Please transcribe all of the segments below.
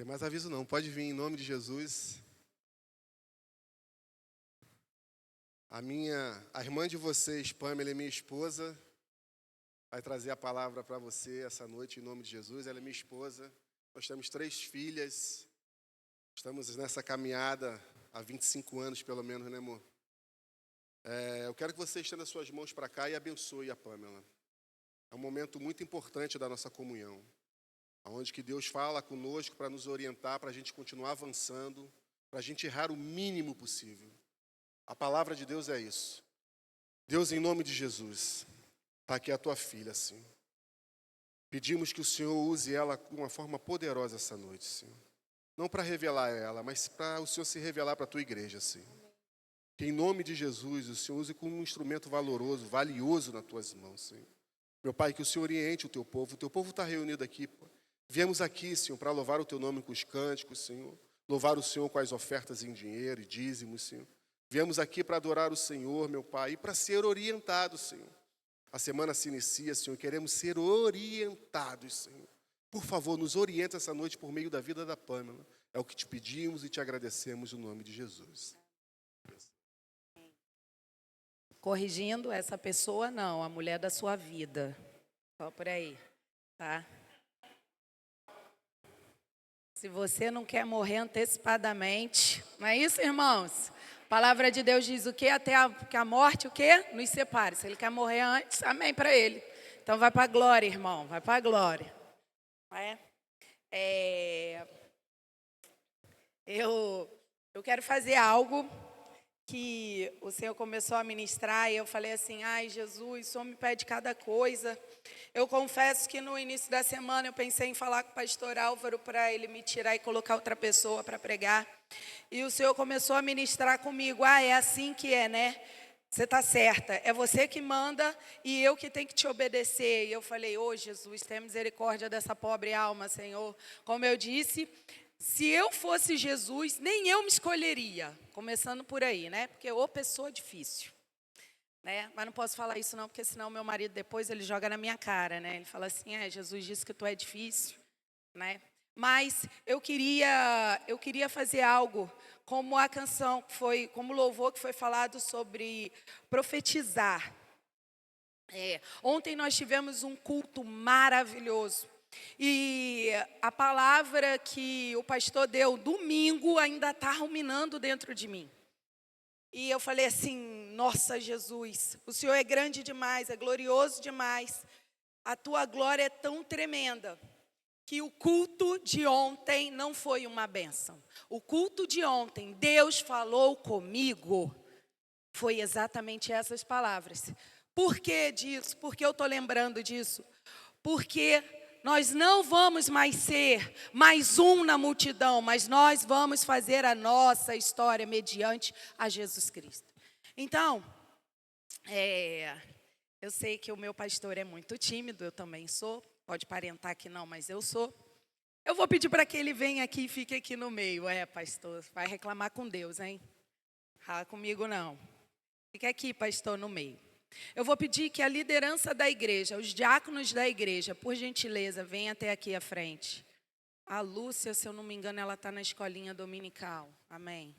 Tem mais aviso não, pode vir em nome de Jesus. A irmã de vocês, Pamela, é minha esposa, vai trazer a palavra para você essa noite em nome de Jesus. Ela é minha esposa, nós temos 3 filhas, estamos nessa caminhada há 25 anos pelo menos, né, amor? Eu quero que você estenda suas mãos para cá e abençoe a Pamela. É um momento muito importante da nossa comunhão, onde que Deus fala conosco para nos orientar, para a gente continuar avançando, para a gente errar o mínimo possível. A palavra de Deus é isso. Deus, em nome de Jesus, está aqui a tua filha, Senhor. Pedimos que o Senhor use ela de uma forma poderosa essa noite, Senhor. Não para revelar ela, mas para o Senhor se revelar para a tua igreja, Senhor. Que em nome de Jesus, o Senhor use como um instrumento valoroso, valioso nas tuas mãos, Senhor. Meu Pai, que o Senhor oriente o teu povo está reunido aqui, Pai. Viemos aqui, Senhor, para louvar o teu nome com os cânticos, Senhor. Louvar o Senhor com as ofertas em dinheiro e dízimos, Senhor. Viemos aqui para adorar o Senhor, meu Pai, e para ser orientados, Senhor. A semana se inicia, Senhor, queremos ser orientados, Senhor. Por favor, nos orienta essa noite por meio da vida da Pamela. É o que te pedimos e te agradecemos no nome de Jesus. Corrigindo, essa pessoa não, a mulher da sua vida. Só por aí, tá? Se você não quer morrer antecipadamente, não é isso, irmãos? A palavra de Deus diz o quê? Até que a morte, o quê? Nos separe. Se ele quer morrer antes, amém para ele. Então vai para a glória, irmão, vai para a glória. Eu quero fazer algo que o Senhor começou a ministrar e eu falei assim, ai Jesus, o Senhor me pede cada coisa. Eu confesso que no início da semana eu pensei em falar com o pastor Álvaro para ele me tirar e colocar outra pessoa para pregar. E o Senhor começou a ministrar comigo, é assim que é, né? Você está certa, é você que manda e eu que tenho que te obedecer. E eu falei, Jesus, tenha misericórdia dessa pobre alma, Senhor. Como eu disse, se eu fosse Jesus, nem eu me escolheria. Começando por aí, né? Porque pessoa difícil, né? Mas não posso falar isso não, porque senão meu marido depois ele joga na minha cara, né? Ele fala assim, Jesus disse que tu é difícil, né? Mas eu queria fazer algo como a canção que foi, como o louvor que foi falado sobre profetizar. Ontem nós tivemos um culto maravilhoso. E a palavra que o pastor deu domingo ainda está ruminando dentro de mim. E eu falei assim, nossa Jesus, o Senhor é grande demais, é glorioso demais. A tua glória é tão tremenda que o culto de ontem não foi uma bênção. O culto de ontem, Deus falou comigo, foi exatamente essas palavras. Por que disso? Por que eu estou lembrando disso? Porque nós não vamos mais ser mais um na multidão, mas nós vamos fazer a nossa história mediante a Jesus Cristo. Então, eu sei que o meu pastor é muito tímido, eu também sou. Pode parentar que não, mas eu sou. Eu vou pedir para que ele venha aqui e fique aqui no meio. Pastor, vai reclamar com Deus, hein? Comigo não. Fica aqui, pastor, no meio. Eu vou pedir que a liderança da igreja, os diáconos da igreja, por gentileza, venham até aqui à frente. A Lúcia, se eu não me engano, ela está na escolinha dominical. Amém.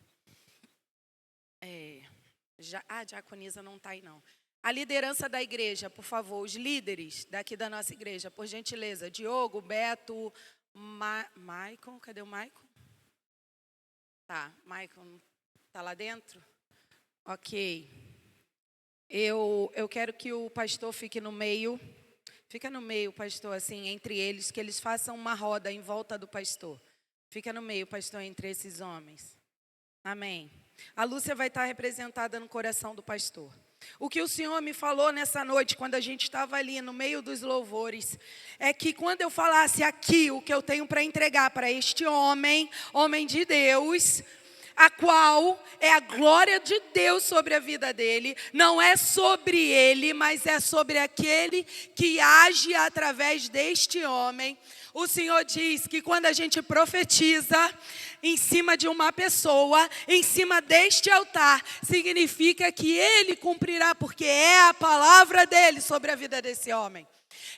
A diaconisa não está aí, não. A liderança da igreja, por favor, os líderes daqui da nossa igreja, por gentileza. Diogo, Beto, Maicon, cadê o Maicon? Tá, Maicon está lá dentro? Ok. Eu quero que o pastor fique no meio. Fica no meio, pastor, assim, entre eles, que eles façam uma roda em volta do pastor. Fica no meio, pastor, entre esses homens. Amém. A Lúcia vai estar representada no coração do pastor. O que o Senhor me falou nessa noite, quando a gente estava ali no meio dos louvores, é que quando eu falasse aqui o que eu tenho para entregar para este homem de Deus, a qual é a glória de Deus sobre a vida dele, não é sobre ele, mas é sobre aquele que age através deste homem. O Senhor diz que quando a gente profetiza em cima de uma pessoa, em cima deste altar, significa que ele cumprirá, porque é a palavra dele sobre a vida desse homem.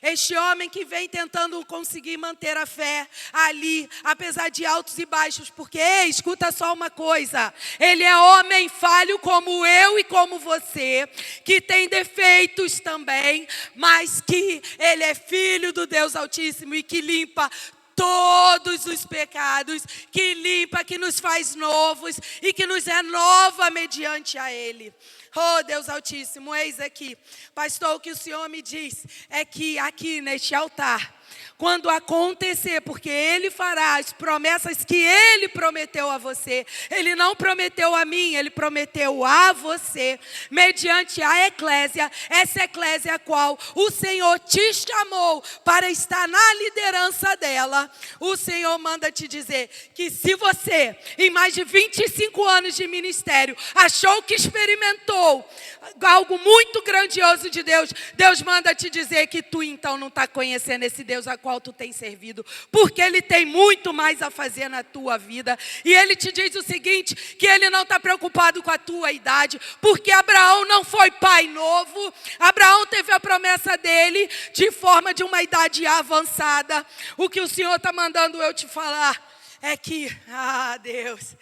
Este homem que vem tentando conseguir manter a fé ali, apesar de altos e baixos, porque, escuta só uma coisa, ele é homem falho como eu e como você, que tem defeitos também, mas que ele é filho do Deus Altíssimo e que limpa todos os pecados, que limpa, que nos faz novos e que nos renova mediante a Ele. Oh, Deus Altíssimo, eis aqui. Pastor, o que o Senhor me diz é que aqui neste altar, quando acontecer, porque Ele fará as promessas que Ele prometeu a você. Ele não prometeu a mim, Ele prometeu a você. Mediante a eclésia, essa eclésia a qual o Senhor te chamou para estar na liderança dela. O Senhor manda te dizer que se você, em mais de 25 anos de ministério, achou que experimentou algo muito grandioso de Deus, Deus manda te dizer que tu então não está conhecendo esse Deus a qual tu tem servido, porque Ele tem muito mais a fazer na tua vida. E Ele te diz o seguinte, que Ele não está preocupado com a tua idade, porque Abraão não foi pai novo. Abraão teve a promessa dele de forma de uma idade avançada. O que o Senhor está mandando eu te falar é que, Deus,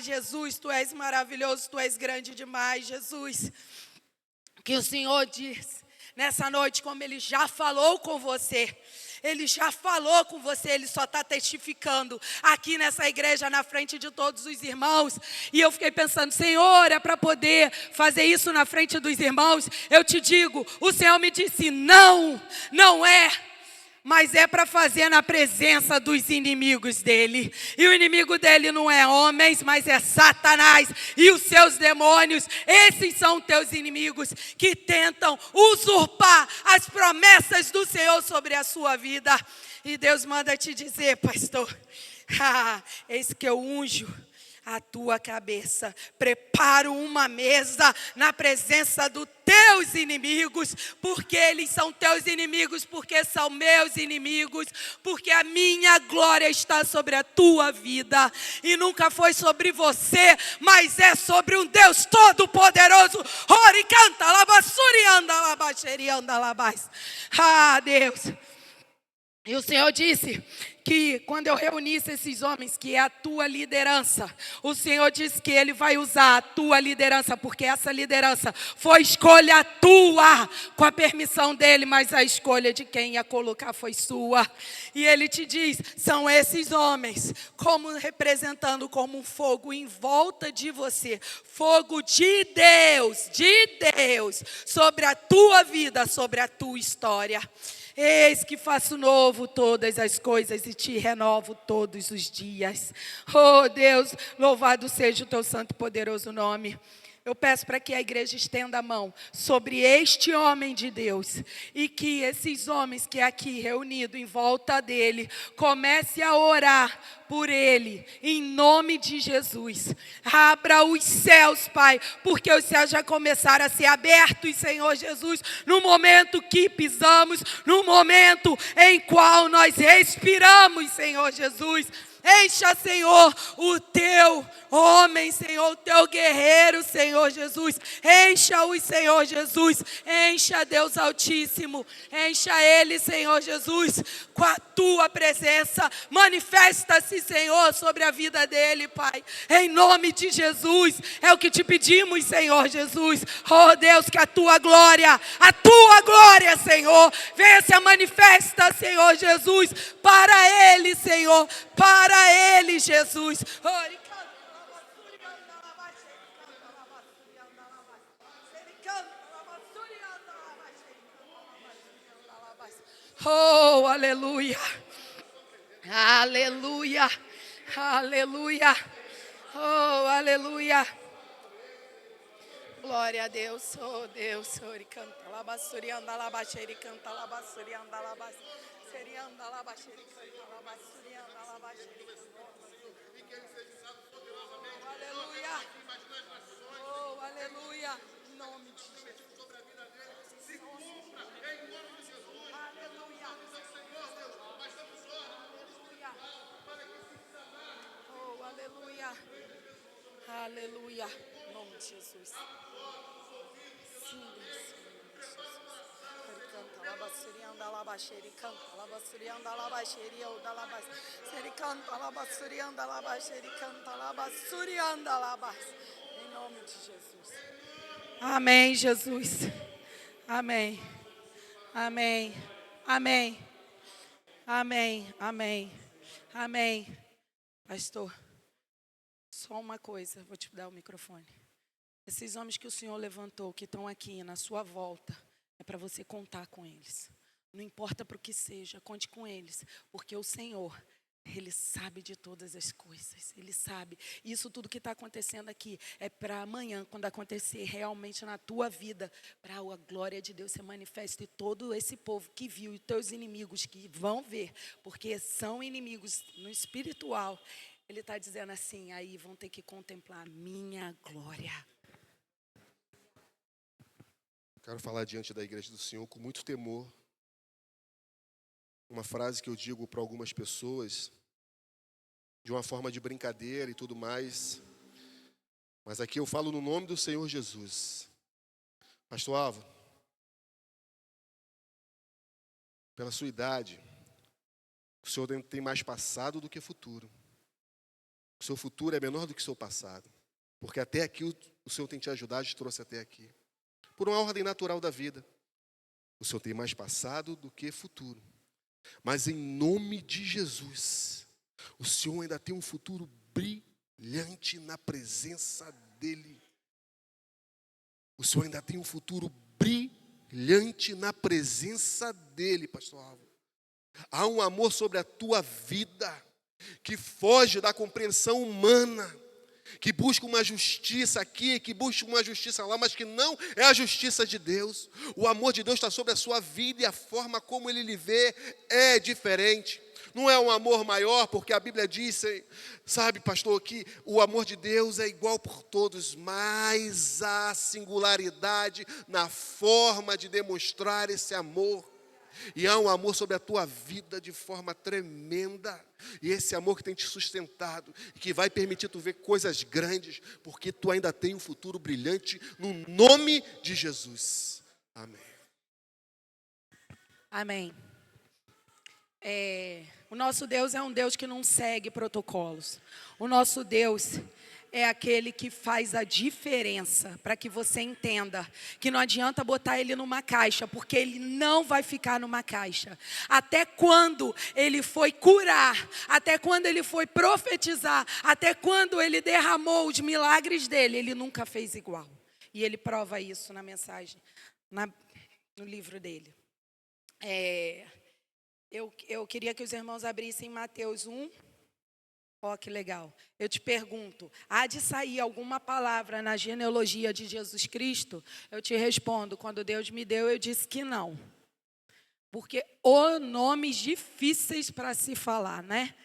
Jesus, Tu és maravilhoso, Tu és grande demais, Jesus. Que o Senhor diz nessa noite, como Ele já falou com você, Ele já falou com você, Ele só está testificando aqui nessa igreja, na frente de todos os irmãos. E eu fiquei pensando, Senhor, é para poder fazer isso na frente dos irmãos? Eu te digo, o Senhor me disse, não, não é. Mas é para fazer na presença dos inimigos dele. E o inimigo dele não é homens, mas é Satanás e os seus demônios. Esses são teus inimigos que tentam usurpar as promessas do Senhor sobre a sua vida. E Deus manda te dizer, pastor, eis que eu unjo a tua cabeça, preparo uma mesa na presença dos teus inimigos, porque eles são teus inimigos, porque são meus inimigos, porque a minha glória está sobre a tua vida, e nunca foi sobre você, mas é sobre um Deus todo-poderoso. Deus. E o Senhor disse que quando eu reunisse esses homens, que é a tua liderança, o Senhor disse que Ele vai usar a tua liderança, porque essa liderança foi escolha tua, com a permissão dEle, mas a escolha de quem ia colocar foi sua. E Ele te diz, são esses homens, como representando como um fogo em volta de você, fogo de Deus, sobre a tua vida, sobre a tua história. Eis que faço novo todas as coisas e te renovo todos os dias. Oh Deus, louvado seja o teu santo e poderoso nome. Eu peço para que a igreja estenda a mão sobre este homem de Deus e que esses homens que aqui reunidos em volta dele comece a orar por ele, em nome de Jesus. Abra os céus, Pai, porque os céus já começaram a ser abertos, Senhor Jesus, no momento que pisamos, no momento em qual nós respiramos, Senhor Jesus. Encha, Senhor, o teu homem, Senhor, o teu guerreiro, Senhor Jesus. Encha-os, Senhor Jesus. Encha, Deus Altíssimo. Encha ele, Senhor Jesus, com a tua presença. Manifesta-se, Senhor, sobre a vida dele, Pai. Em nome de Jesus. É o que te pedimos, Senhor Jesus. Oh, Deus, que a tua glória, Senhor, venha se manifesta, Senhor Jesus, para ele, Senhor, para ele, Jesus. Oh, aleluia. Aleluia. Aleluia. Oh, aleluia. Glória a Deus. Oh, Deus. Ori canta labassuri anda labaxeri canta labassuri anda labas. Seri anda labaxeri canta labassuri anda labaxeri. Aleluia. Oh, aleluia. Em nome de Jesus. Sobre a vida dele, se cumpra em nome de Jesus. Aleluia. Oh, aleluia. Aleluia. Em nome de Jesus. Sim, Deus. canta, labassuri anda labaxeri canta, labassuri anda labaxeri ou da labassuri canta, labassuri anda labaxeri canta, labassuri anda labas. Em nome de Jesus. Amém, Jesus. Amém. Amém. Amém. Amém. Amém. Amém. Pastor, só uma coisa, vou te dar o microfone. Esses homens que o Senhor levantou, que estão aqui na sua volta, é para você contar com eles. Não importa para o que seja, conte com eles, porque o Senhor, Ele sabe de todas as coisas, Ele sabe. Isso tudo que está acontecendo aqui é para amanhã, quando acontecer realmente na tua vida, para a glória de Deus se manifeste, e todo esse povo que viu, e teus inimigos que vão ver, porque são inimigos no espiritual, Ele está dizendo assim, aí vão ter que contemplar a minha glória. Quero falar diante da igreja do Senhor com muito temor. Uma frase que eu digo para algumas pessoas, de uma forma de brincadeira e tudo mais. Mas aqui eu falo no nome do Senhor Jesus. Pastor Álvaro, pela sua idade, o Senhor tem mais passado do que futuro. O seu futuro é menor do que o seu passado. Porque até aqui o Senhor tem te ajudado, te trouxe até aqui. Por uma ordem natural da vida. O Senhor tem mais passado do que futuro. Mas em nome de Jesus, o Senhor ainda tem um futuro brilhante na presença dEle. O Senhor ainda tem um futuro brilhante na presença dEle, pastor Álvaro. Há um amor sobre a tua vida que foge da compreensão humana, que busca uma justiça aqui, que busca uma justiça lá, mas que não é a justiça de Deus. O amor de Deus está sobre a sua vida e a forma como Ele lhe vê é diferente. Não é um amor maior, porque a Bíblia diz, sabe, pastor, que o amor de Deus é igual por todos, mas há singularidade na forma de demonstrar esse amor. E há um amor sobre a tua vida de forma tremenda. E esse amor que tem te sustentado, que vai permitir tu ver coisas grandes, porque tu ainda tem um futuro brilhante no nome de Jesus. Amém. Amém. O nosso Deus é um Deus que não segue protocolos. O nosso Deus é aquele que faz a diferença, para que você entenda que não adianta botar Ele numa caixa, porque Ele não vai ficar numa caixa. Até quando Ele foi curar, até quando Ele foi profetizar, até quando Ele derramou os milagres dEle, Ele nunca fez igual. E Ele prova isso na mensagem, no livro dEle. Eu queria que os irmãos abrissem Mateus 1. Ó, que legal. Eu te pergunto, há de sair alguma palavra na genealogia de Jesus Cristo? Eu te respondo, quando Deus me deu, eu disse que não. Porque nomes difíceis para se falar, né?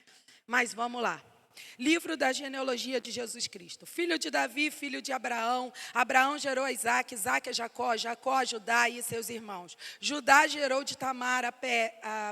Mas vamos lá. Livro da genealogia de Jesus Cristo. Filho de Davi, filho de Abraão. Abraão gerou a Isaac, Isaac a Jacó, Jacó a Judá e seus irmãos. Judá gerou de Tamar a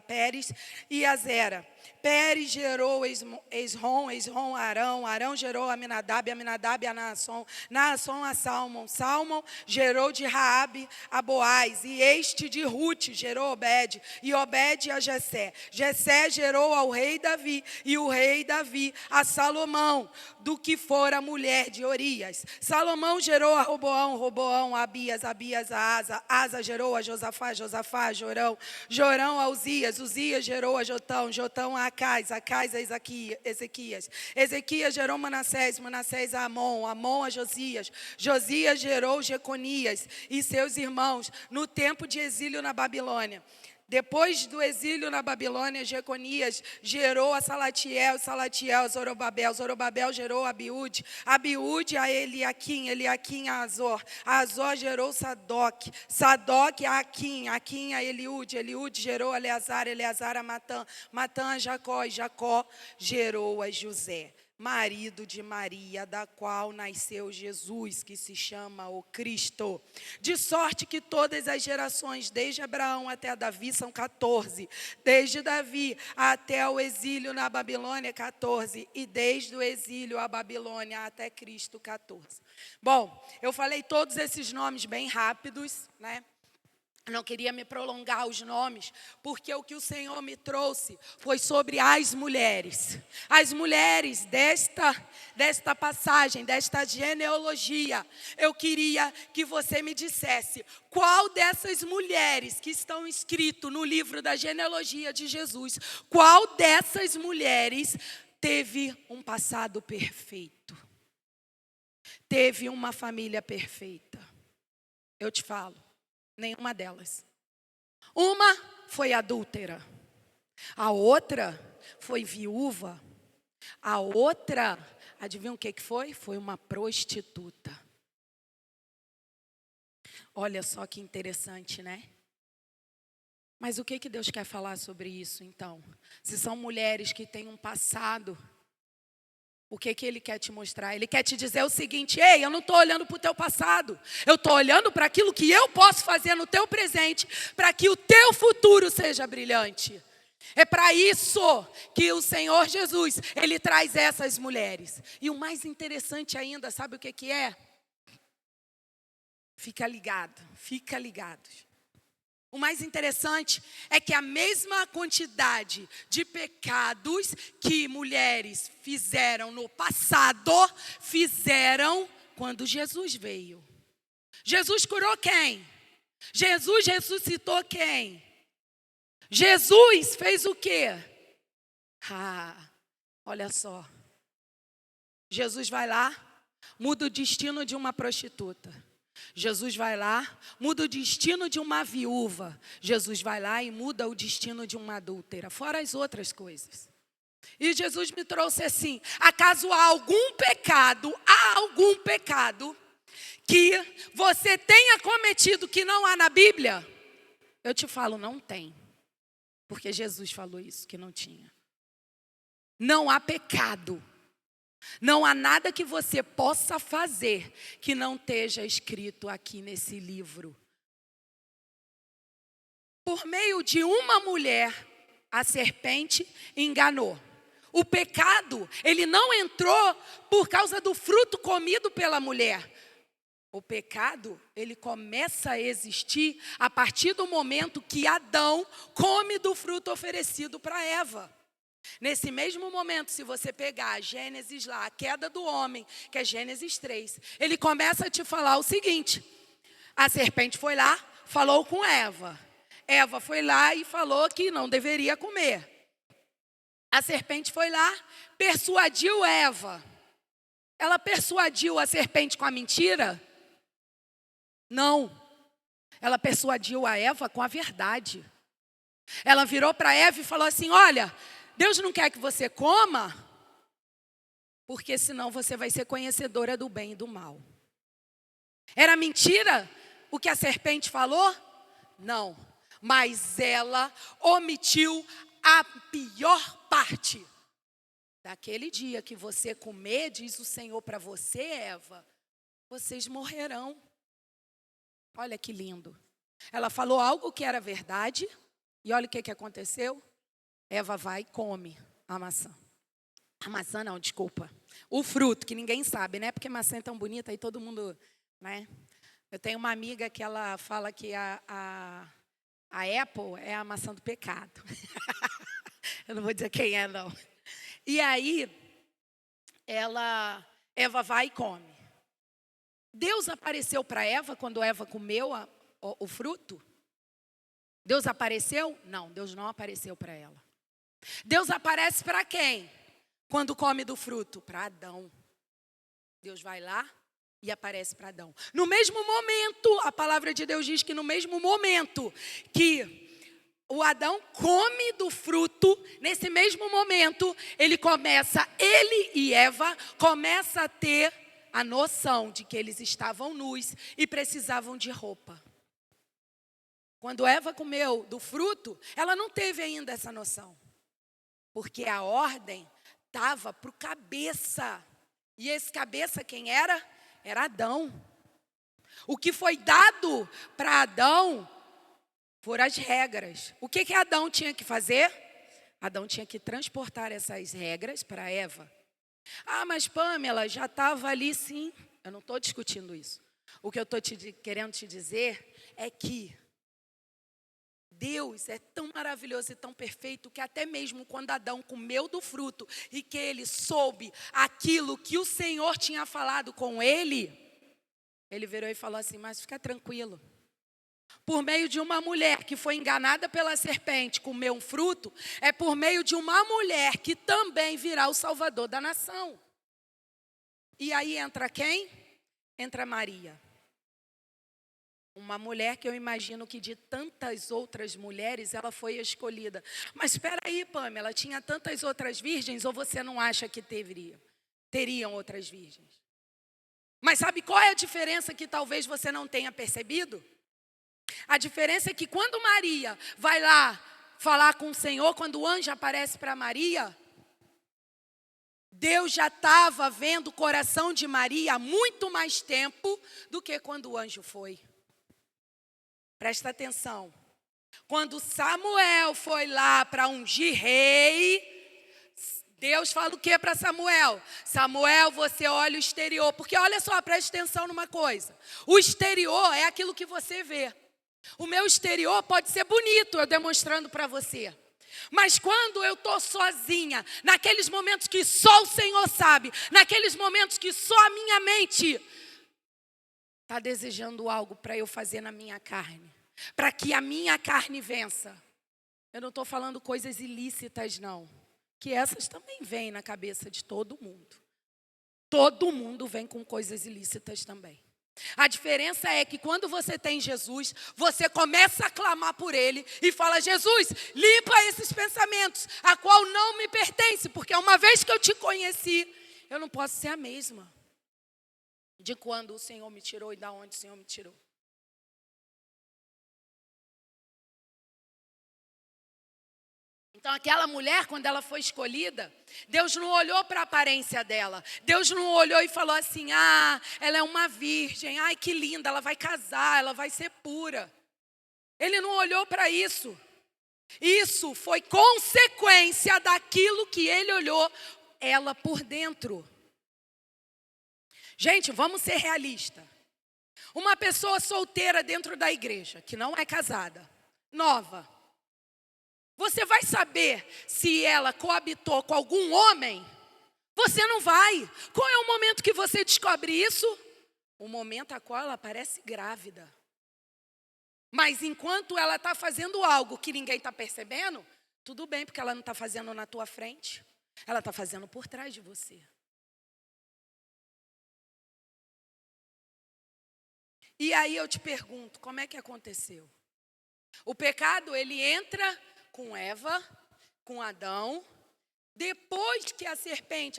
Pérez e a Zera. Pérez gerou Esrom, Esrom a Arão, Arão gerou a Aminadab, Aminadab a Naasson, Naasson a Salmão, Salmão gerou de Raabe a Boaz, e este de Rute gerou Obed, e Obed a Jessé. Jessé gerou ao rei Davi, e o rei Davi a Salomão, do que fora mulher de Orias. Salomão gerou a Roboão, Roboão a Abias, Abias a Asa, Asa gerou a Josafá, Josafá a Jorão, Jorão a Uzias, Uzias gerou a Jotão, Jotão a Acais, Acais a Ezequias, Ezequias gerou Manassés, Manassés a Amon, Amon a Josias, Josias gerou Jeconias e seus irmãos no tempo de exílio na Babilônia. Depois do exílio na Babilônia, Jeconias gerou a Salatiel, Salatiel a Zorobabel, Zorobabel gerou a Abiúde, Abiúde a Eliaquim, Eliaquim a Azor, Azor gerou Sadoc, Sadoc a Aquim, Aquim a Eliúde, Eliúde gerou a Eleazar, Eleazar a Matã, Matã a Jacó, e Jacó gerou a José, marido de Maria, da qual nasceu Jesus, que se chama o Cristo. De sorte que todas as gerações, desde Abraão até Davi, são 14. Desde Davi até o exílio na Babilônia, 14. E desde o exílio à Babilônia até Cristo, 14. Bom, eu falei todos esses nomes bem rápidos, né? Eu não queria me prolongar os nomes, porque o que o Senhor me trouxe foi sobre as mulheres. As mulheres desta passagem, desta genealogia. Eu queria que você me dissesse qual dessas mulheres que estão escritas no livro da genealogia de Jesus, qual dessas mulheres teve um passado perfeito? Teve uma família perfeita? Eu te falo. Nenhuma delas. Uma foi adúltera. A outra foi viúva. A outra, adivinha o que foi? Foi uma prostituta. Olha só que interessante, né? Mas o que Deus quer falar sobre isso, então? Se são mulheres que têm um passado, o que Ele quer te mostrar? Ele quer te dizer o seguinte: ei, eu não estou olhando para o teu passado. Eu estou olhando para aquilo que eu posso fazer no teu presente, para que o teu futuro seja brilhante. É para isso que o Senhor Jesus, Ele traz essas mulheres. E o mais interessante ainda, sabe o que é? Fica ligado. O mais interessante é que a mesma quantidade de pecados que mulheres fizeram no passado, fizeram quando Jesus veio. Jesus curou quem? Jesus ressuscitou quem? Jesus fez o quê? Olha só. Jesus vai lá, muda o destino de uma prostituta. Jesus vai lá, muda o destino de uma viúva. Jesus vai lá e muda o destino de uma adúltera, fora as outras coisas. E Jesus me trouxe assim: acaso há algum pecado que você tenha cometido que não há na Bíblia? Eu te falo, não tem. Porque Jesus falou isso, que não tinha. Não há pecado. Não há nada que você possa fazer que não esteja escrito aqui nesse livro. Por meio de uma mulher, a serpente enganou. O pecado, ele não entrou por causa do fruto comido pela mulher. O pecado, ele começa a existir a partir do momento que Adão come do fruto oferecido para Eva. Nesse mesmo momento, se você pegar Gênesis lá, a queda do homem, que é Gênesis 3, ele começa a te falar o seguinte: a serpente foi lá, falou com Eva. Eva foi lá e falou que não deveria comer. A serpente foi lá, persuadiu Eva. Ela persuadiu a serpente com a mentira? Não. Ela persuadiu a Eva com a verdade. Ela virou para Eva e falou assim: olha, Deus não quer que você coma, porque senão você vai ser conhecedora do bem e do mal. Era mentira o que a serpente falou? Não. Mas ela omitiu a pior parte. Daquele dia que você comer, diz o Senhor para você, Eva, vocês morrerão. Olha que lindo. Ela falou algo que era verdade, e olha o que aconteceu. Eva vai e come a maçã. A maçã não, desculpa. O fruto, que ninguém sabe, né? Porque maçã é tão bonita e todo mundo, né? Eu tenho uma amiga que ela fala que a Apple é a maçã do pecado. Eu não vou dizer quem é, não. E aí, Eva vai e come. Deus apareceu para Eva quando Eva comeu o fruto? Deus apareceu? Não, Deus não apareceu para ela. Deus aparece para quem? Quando come do fruto? Para Adão. Deus vai lá e aparece para Adão. No mesmo momento, a palavra de Deus diz que no mesmo momento que o Adão come do fruto, nesse mesmo momento, ele e Eva começam a ter a noção de que eles estavam nus e precisavam de roupa. Quando Eva comeu do fruto, ela não teve ainda essa noção. Porque a ordem estava para o cabeça. E esse cabeça quem era? Era Adão. O que foi dado para Adão foram as regras. O que Adão tinha que fazer? Adão tinha que transportar essas regras para Eva. Ah, mas Pamela, já estava ali sim. Eu não estou discutindo isso. O que eu estou querendo te dizer é que Deus é tão maravilhoso e tão perfeito que até mesmo quando Adão comeu do fruto e que ele soube aquilo que o Senhor tinha falado com ele, ele virou e falou assim, mas fica tranquilo. Por meio de uma mulher que foi enganada pela serpente, comeu um fruto, é por meio de uma mulher que também virá o Salvador da nação. E aí entra quem? Entra Maria. Uma mulher que eu imagino que de tantas outras mulheres, ela foi escolhida. Mas espera aí, Pamela, tinha tantas outras virgens ou você não acha que teriam outras virgens? Mas sabe qual é a diferença que talvez você não tenha percebido? A diferença é que quando Maria vai lá falar com o Senhor, quando o anjo aparece para Maria, Deus já estava vendo o coração de Maria há muito mais tempo do que quando o anjo foi. Presta atenção. Quando Samuel foi lá para ungir rei, Deus fala o que para Samuel? Samuel, você olha o exterior. Porque olha só, presta atenção numa coisa. O exterior é aquilo que você vê. O meu exterior pode ser bonito, eu demonstrando para você. Mas quando eu estou sozinha, naqueles momentos que só o Senhor sabe, naqueles momentos que só a minha mente está desejando algo para eu fazer na minha carne, para que a minha carne vença. Eu não estou falando coisas ilícitas, não. Que essas também vêm na cabeça de todo mundo. Todo mundo vem com coisas ilícitas também. A diferença é que quando você tem Jesus, você começa a clamar por Ele e fala, Jesus, limpa esses pensamentos, a qual não me pertence, porque uma vez que eu te conheci, eu não posso ser a mesma de quando o Senhor me tirou e da onde o Senhor me tirou. Então aquela mulher, quando ela foi escolhida, Deus não olhou para a aparência dela. Deus não olhou e falou assim, ela é uma virgem, ai que linda, ela vai casar, ela vai ser pura. Ele não olhou para isso. Isso foi consequência daquilo que ele olhou ela por dentro. Gente, vamos ser realistas. Uma pessoa solteira dentro da igreja, que não é casada, nova, você vai saber se ela coabitou com algum homem? Você não vai. Qual é o momento que você descobre isso? O momento a qual ela parece grávida. Mas enquanto ela está fazendo algo que ninguém está percebendo, tudo bem, porque ela não está fazendo na tua frente. Ela está fazendo por trás de você. E aí eu te pergunto, como é que aconteceu? O pecado, ele entra com Eva, com Adão, depois que a serpente,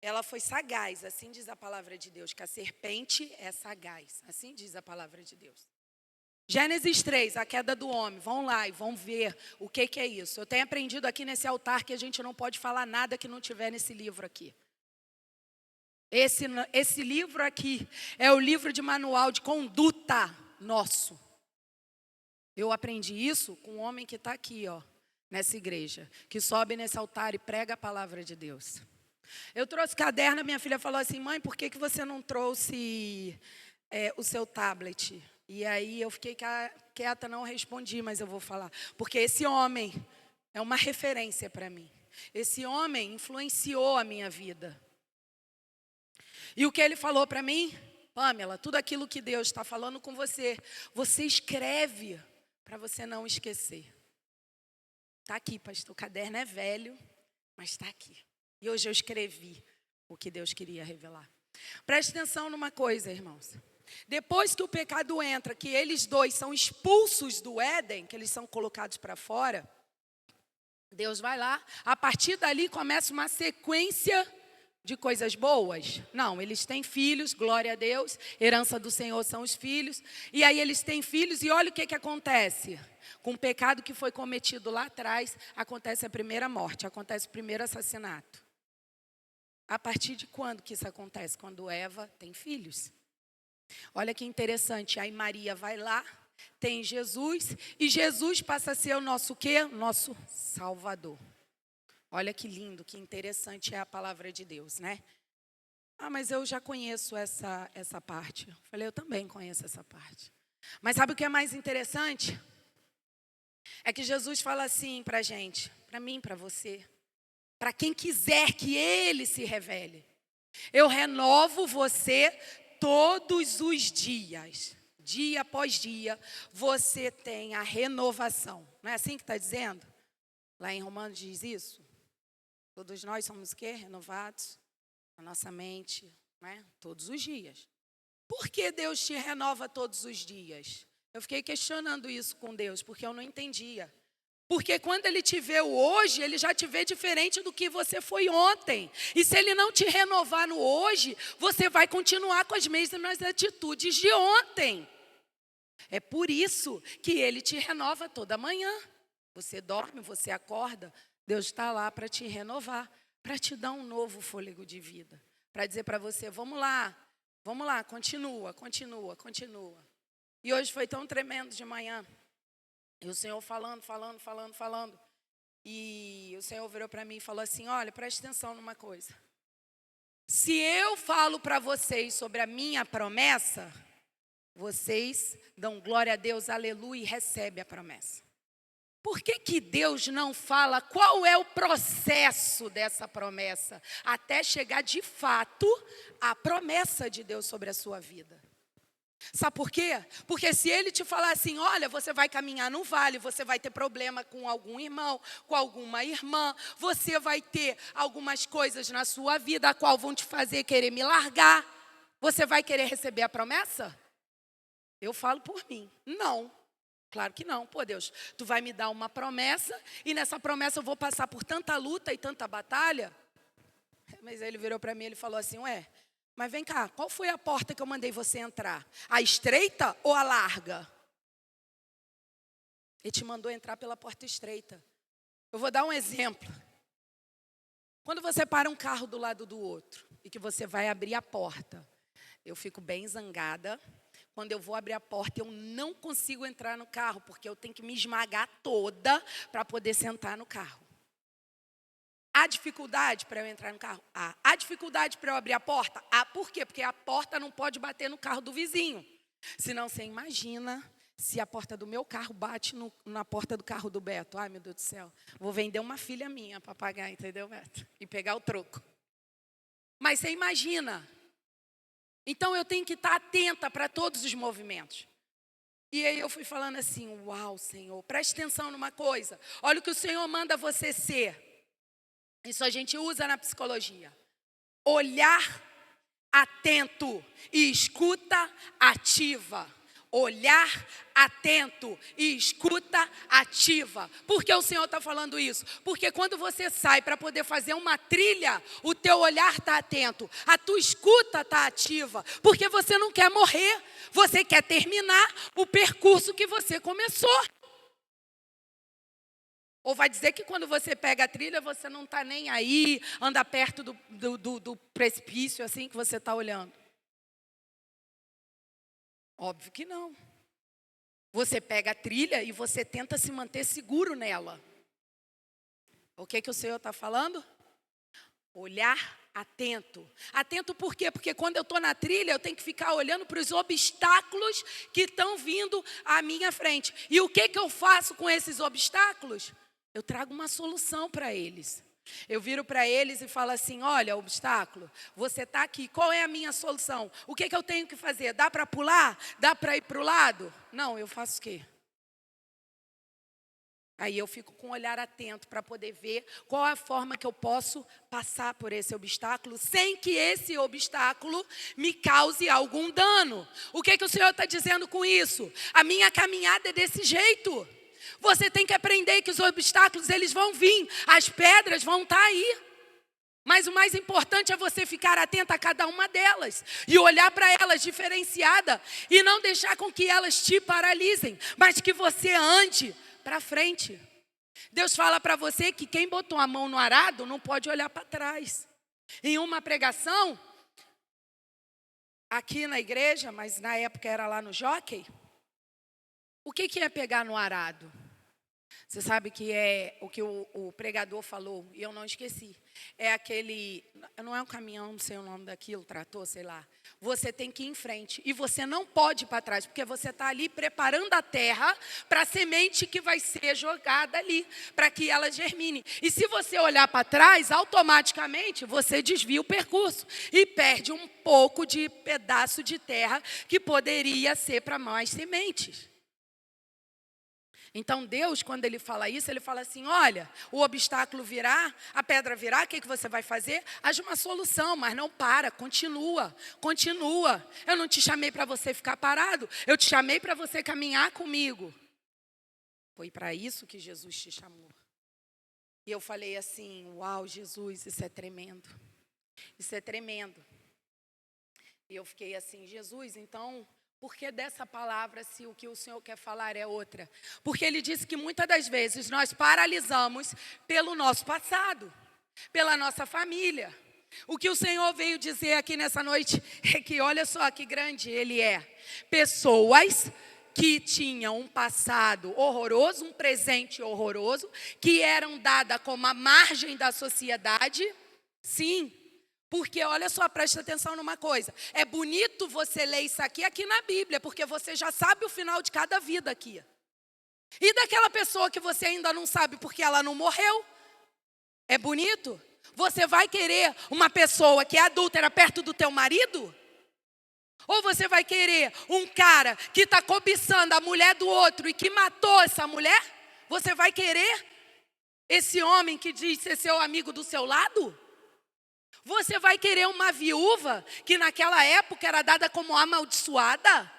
ela foi sagaz, assim diz a palavra de Deus, que a serpente é sagaz, assim diz a palavra de Deus. Gênesis 3, a queda do homem, vão lá e vão ver o que é isso. Eu tenho aprendido aqui nesse altar que a gente não pode falar nada que não tiver nesse livro aqui. Esse livro aqui é o livro de manual de conduta nosso. Eu aprendi isso com um homem que está aqui, nessa igreja, que sobe nesse altar e prega a palavra de Deus. Eu trouxe caderno, minha filha falou assim, mãe, por que você não trouxe o seu tablet? E aí eu fiquei quieta, não respondi, mas eu vou falar. Porque esse homem é uma referência para mim. Esse homem influenciou a minha vida. E o que ele falou para mim? Pamela, tudo aquilo que Deus está falando com você, você escreve para você não esquecer. Está aqui, pastor, o caderno é velho, mas está aqui. E hoje eu escrevi o que Deus queria revelar. Preste atenção numa coisa, irmãos. Depois que o pecado entra, que eles dois são expulsos do Éden, que eles são colocados para fora, Deus vai lá, a partir dali começa uma sequência de coisas boas? Não, eles têm filhos, glória a Deus, herança do Senhor são os filhos, e aí eles têm filhos e olha o que acontece. Com o pecado que foi cometido lá atrás, acontece a primeira morte, acontece o primeiro assassinato. A partir de quando que isso acontece? Quando Eva tem filhos. Olha que interessante, aí Maria vai lá, tem Jesus, e Jesus passa a ser o nosso quê? Nosso Salvador. Olha que lindo, que interessante é a palavra de Deus, né? Mas eu já conheço essa parte. Eu falei, eu também conheço essa parte. Mas sabe o que é mais interessante? É que Jesus fala assim para a gente, para mim, para você, para quem quiser que Ele se revele. Eu renovo você todos os dias. Dia após dia, você tem a renovação. Não é assim que está dizendo? Lá em Romanos diz isso. Todos nós somos o quê? Renovados. A nossa mente, né? Todos os dias. Por que Deus te renova todos os dias? Eu fiquei questionando isso com Deus, porque eu não entendia. Porque quando Ele te vê hoje, Ele já te vê diferente do que você foi ontem. E se Ele não te renovar no hoje, você vai continuar com as mesmas atitudes de ontem. É por isso que Ele te renova toda manhã. Você dorme, você acorda, Deus está lá para te renovar, para te dar um novo fôlego de vida. Para dizer para você, vamos lá, continua. E hoje foi tão tremendo de manhã. E o Senhor falando. E o Senhor virou para mim e falou assim, olha, preste atenção numa coisa. Se eu falo para vocês sobre a minha promessa, vocês dão glória a Deus, aleluia, e recebem a promessa. Por que Deus não fala qual é o processo dessa promessa, até chegar de fato a promessa de Deus sobre a sua vida? Sabe por quê? Porque se Ele te falar assim, olha, você vai caminhar no vale, você vai ter problema com algum irmão, com alguma irmã, você vai ter algumas coisas na sua vida, a qual vão te fazer querer me largar, você vai querer receber a promessa? Eu falo por mim, não. Claro que não. Pô, Deus, tu vai me dar uma promessa e nessa promessa eu vou passar por tanta luta e tanta batalha? Mas aí Ele virou para mim e ele falou assim, mas vem cá, qual foi a porta que eu mandei você entrar? A estreita ou a larga? Ele te mandou entrar pela porta estreita. Eu vou dar um exemplo. Quando você para um carro do lado do outro e que você vai abrir a porta, eu fico bem zangada. Quando eu vou abrir a porta, eu não consigo entrar no carro, porque eu tenho que me esmagar toda para poder sentar no carro. Há dificuldade para eu entrar no carro? Há dificuldade para eu abrir a porta? Por quê? Porque a porta não pode bater no carro do vizinho. Senão você imagina se a porta do meu carro bate na porta do carro do Beto. Ai, meu Deus do céu. Vou vender uma filha minha para pagar, entendeu, Beto? E pegar o troco. Mas você imagina. Então eu tenho que estar atenta para todos os movimentos. E aí eu fui falando assim, uau, Senhor, preste atenção numa coisa. Olha o que o Senhor manda você ser. Isso a gente usa na psicologia. Olhar atento e escuta ativa. Olhar atento e escuta ativa. Por que o Senhor está falando isso? Porque quando você sai para poder fazer uma trilha, o teu olhar está atento, a tua escuta está ativa, porque você não quer morrer, você quer terminar o percurso que você começou. Ou vai dizer que quando você pega a trilha, você não está nem aí, anda perto do precipício assim que você está olhando? Óbvio que não. Você pega a trilha e você tenta se manter seguro nela. O que o Senhor está falando? Olhar atento. Atento por quê? Porque quando eu estou na trilha, eu tenho que ficar olhando para os obstáculos que estão vindo à minha frente. E o que eu faço com esses obstáculos? Eu trago uma solução para eles. Eu viro para eles e falo assim, olha, obstáculo, você está aqui, qual é a minha solução? O que eu tenho que fazer? Dá para pular? Dá para ir para o lado? Não, eu faço o quê? Aí eu fico com um olhar atento para poder ver qual a forma que eu posso passar por esse obstáculo sem que esse obstáculo me cause algum dano. O que o Senhor está dizendo com isso? A minha caminhada é desse jeito. Você tem que aprender que os obstáculos, eles vão vir, as pedras vão estar aí. Mas o mais importante é você ficar atenta a cada uma delas e olhar para elas diferenciada e não deixar com que elas te paralisem, mas que você ande para frente. Deus fala para você que quem botou a mão no arado não pode olhar para trás. Em uma pregação, aqui na igreja, mas na época era lá no Jockey, o que é pegar no arado? Você sabe que é o que o pregador falou, e eu não esqueci. É aquele, não é um caminhão, não sei o nome daquilo, trator, sei lá. Você tem que ir em frente, e você não pode ir para trás, porque você está ali preparando a terra para a semente que vai ser jogada ali, para que ela germine. E se você olhar para trás, automaticamente você desvia o percurso e perde um pouco de pedaço de terra que poderia ser para mais sementes. Então Deus, quando Ele fala isso, Ele fala assim, olha, o obstáculo virá, a pedra virá, o que você vai fazer? Haja uma solução, mas não para, continua. Eu não te chamei para você ficar parado, eu te chamei para você caminhar comigo. Foi para isso que Jesus te chamou. E eu falei assim, uau, Jesus, isso é tremendo. Isso é tremendo. E eu fiquei assim, Jesus, então... Por que dessa palavra, se o que o Senhor quer falar é outra? Porque Ele disse que muitas das vezes nós paralisamos pelo nosso passado, pela nossa família. O que o Senhor veio dizer aqui nessa noite é que, olha só que grande Ele é. Pessoas que tinham um passado horroroso, um presente horroroso, que eram dadas como a margem da sociedade, sim. Porque, olha só, presta atenção numa coisa. É bonito você ler isso aqui na Bíblia, porque você já sabe o final de cada vida aqui. E daquela pessoa que você ainda não sabe porque ela não morreu? É bonito? Você vai querer uma pessoa que é adúltera perto do teu marido? Ou você vai querer um cara que está cobiçando a mulher do outro e que matou essa mulher? Você vai querer esse homem que diz ser seu amigo do seu lado? Você vai querer uma viúva que naquela época era dada como amaldiçoada?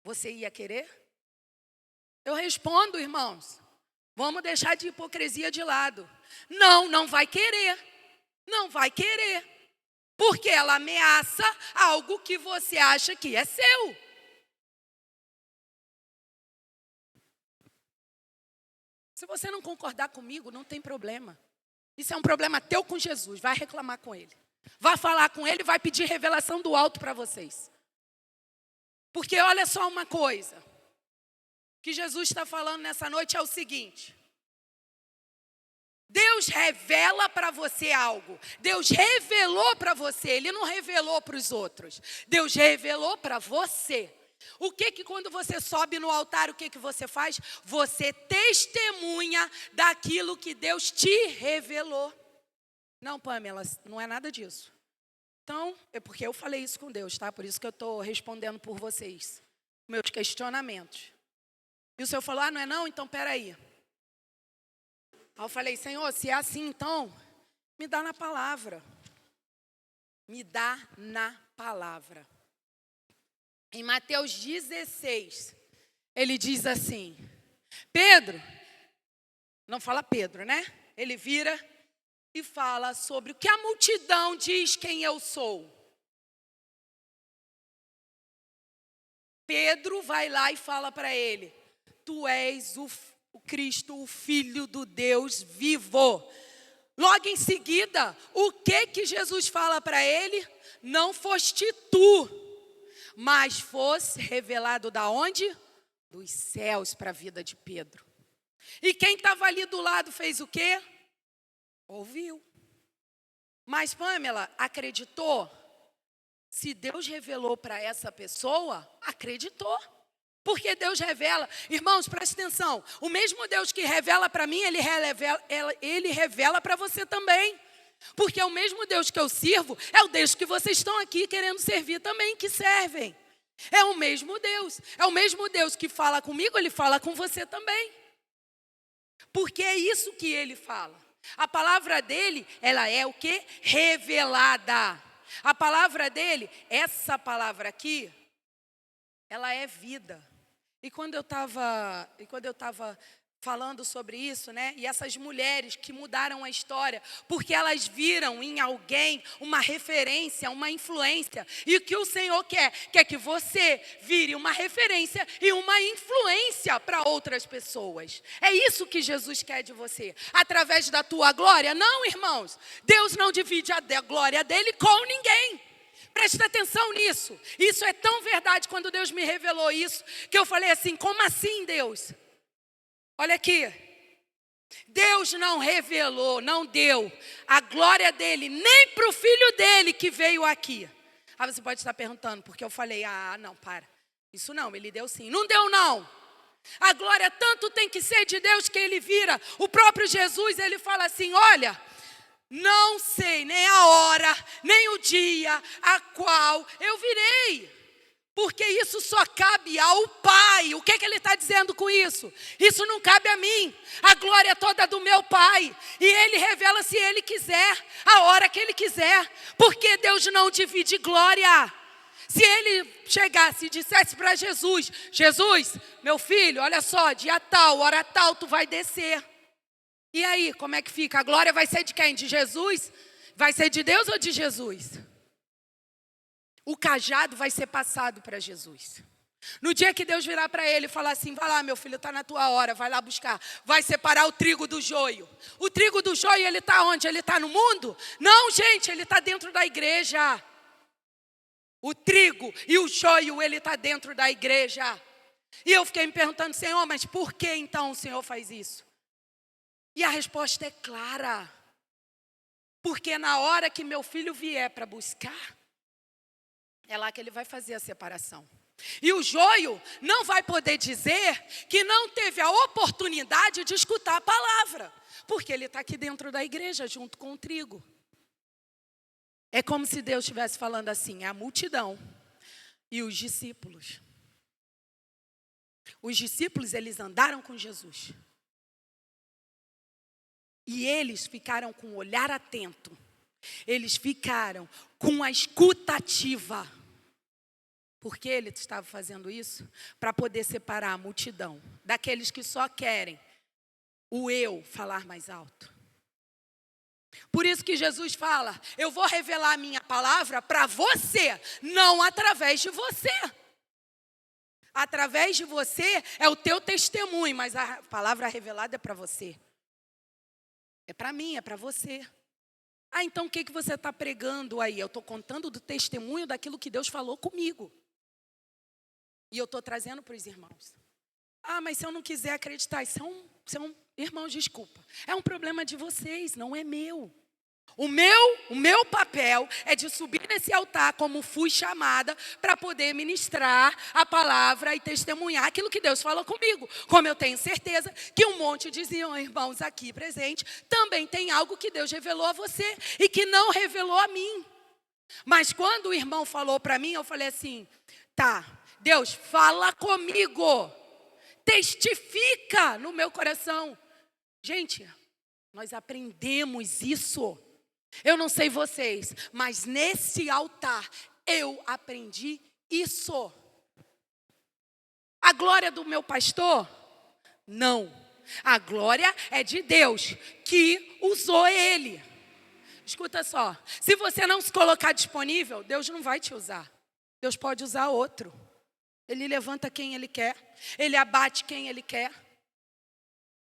Você ia querer? Eu respondo, irmãos, vamos deixar de hipocrisia de lado. Não vai querer. Não vai querer. Porque ela ameaça algo que você acha que é seu. Se você não concordar comigo, não tem problema. Isso é um problema teu com Jesus, vai reclamar com Ele. Vai falar com Ele, vai pedir revelação do alto para vocês. Porque olha só uma coisa, que Jesus está falando nessa noite é o seguinte. Deus revela para você algo. Deus revelou para você, Ele não revelou para os outros. Deus revelou para você. O que quando você sobe no altar, o que você faz? Você testemunha daquilo que Deus te revelou. Não, Pamela, não é nada disso. Então, é porque eu falei isso com Deus, tá? Por isso que eu estou respondendo por vocês. Meus questionamentos. E o Senhor falou, não é não? Então, peraí. Aí eu falei, Senhor, se é assim, então, me dá na palavra. Me dá na palavra. Em Mateus 16, ele diz assim, Pedro, não fala Pedro, né? Ele vira e fala sobre o que a multidão diz quem eu sou. Pedro vai lá e fala para ele, tu és o Cristo, o Filho do Deus vivo. Logo em seguida, o que Jesus fala para ele? Não foste tu, mas fosse revelado da onde? Dos céus para a vida de Pedro. E quem estava ali do lado fez o quê? Ouviu. Mas Pamela acreditou? Se Deus revelou para essa pessoa, acreditou. Porque Deus revela. Irmãos, preste atenção. O mesmo Deus que revela para mim, Ele revela para você também. Porque é o mesmo Deus que eu sirvo, é o Deus que vocês estão aqui querendo servir também, que servem. É o mesmo Deus. É o mesmo Deus que fala comigo, Ele fala com você também. Porque é isso que Ele fala. A palavra dEle, ela é o quê? Revelada. A palavra dEle, essa palavra aqui, ela é vida. E quando eu estava falando sobre isso, né? E essas mulheres que mudaram a história, porque elas viram em alguém uma referência, uma influência. E o que o Senhor quer que você vire uma referência e uma influência para outras pessoas. É isso que Jesus quer de você. Através da tua glória? Não, irmãos. Deus não divide a glória dele com ninguém. Presta atenção nisso. Isso é tão verdade quando Deus me revelou isso, que eu falei assim, como assim, Deus? Olha aqui. Deus não revelou, não deu a glória dele nem para o filho dele que veio aqui. Aí você pode estar perguntando, porque eu falei, não, para. Isso não, ele deu sim. Não deu não. A glória tanto tem que ser de Deus que ele vira. O próprio Jesus, ele fala assim, olha, não sei nem a hora, nem o dia a qual eu virei. Porque isso só cabe ao Pai. O que ele está dizendo com isso? Isso não cabe a mim. A glória é toda do meu Pai. E Ele revela se Ele quiser, a hora que Ele quiser. Porque Deus não divide glória. Se Ele chegasse e dissesse para Jesus, Jesus, meu filho, olha só, dia tal, hora tal, tu vai descer. E aí, como é que fica? A glória vai ser de quem? De Jesus? Vai ser de Deus ou de Jesus? O cajado vai ser passado para Jesus. No dia que Deus virar para ele e falar assim, vai lá meu filho, está na tua hora, vai lá buscar. Vai separar o trigo do joio. O trigo do joio, ele está onde? Ele está no mundo? Não, gente, ele está dentro da igreja. O trigo e o joio, ele está dentro da igreja. E eu fiquei me perguntando, Senhor, mas por que então o Senhor faz isso? E a resposta é clara. Porque na hora que meu filho vier para buscar, é lá que ele vai fazer a separação. E o joio não vai poder dizer que não teve a oportunidade de escutar a palavra. Porque ele está aqui dentro da igreja, junto com o trigo. É como se Deus estivesse falando assim, a multidão e os discípulos. Os discípulos, eles andaram com Jesus. E eles ficaram com o olhar atento. Eles ficaram com a escuta ativa. Por que ele estava fazendo isso? Para poder separar a multidão daqueles que só querem o eu falar mais alto. Por isso que Jesus fala, eu vou revelar a minha palavra para você, não através de você. Através de você é o teu testemunho, mas a palavra revelada é para você. É para mim, é para você. Então o que você está pregando aí? Eu estou contando do testemunho daquilo que Deus falou comigo. E eu estou trazendo para os irmãos. Mas se eu não quiser acreditar, irmãos, desculpa. É um problema de vocês, não é meu. O meu papel é de subir nesse altar como fui chamada para poder ministrar a palavra e testemunhar aquilo que Deus falou comigo. Como eu tenho certeza que um monte de irmãos aqui presentes também tem algo que Deus revelou a você e que não revelou a mim. Mas quando o irmão falou para mim, eu falei assim, tá, Deus, fala comigo, testifica no meu coração. Gente, nós aprendemos isso. Eu não sei vocês, mas nesse altar eu aprendi isso. A glória do meu pastor? Não. A glória é de Deus que usou ele. Escuta só, se você não se colocar disponível, Deus não vai te usar. Deus pode usar outro. Ele levanta quem Ele quer. Ele abate quem Ele quer.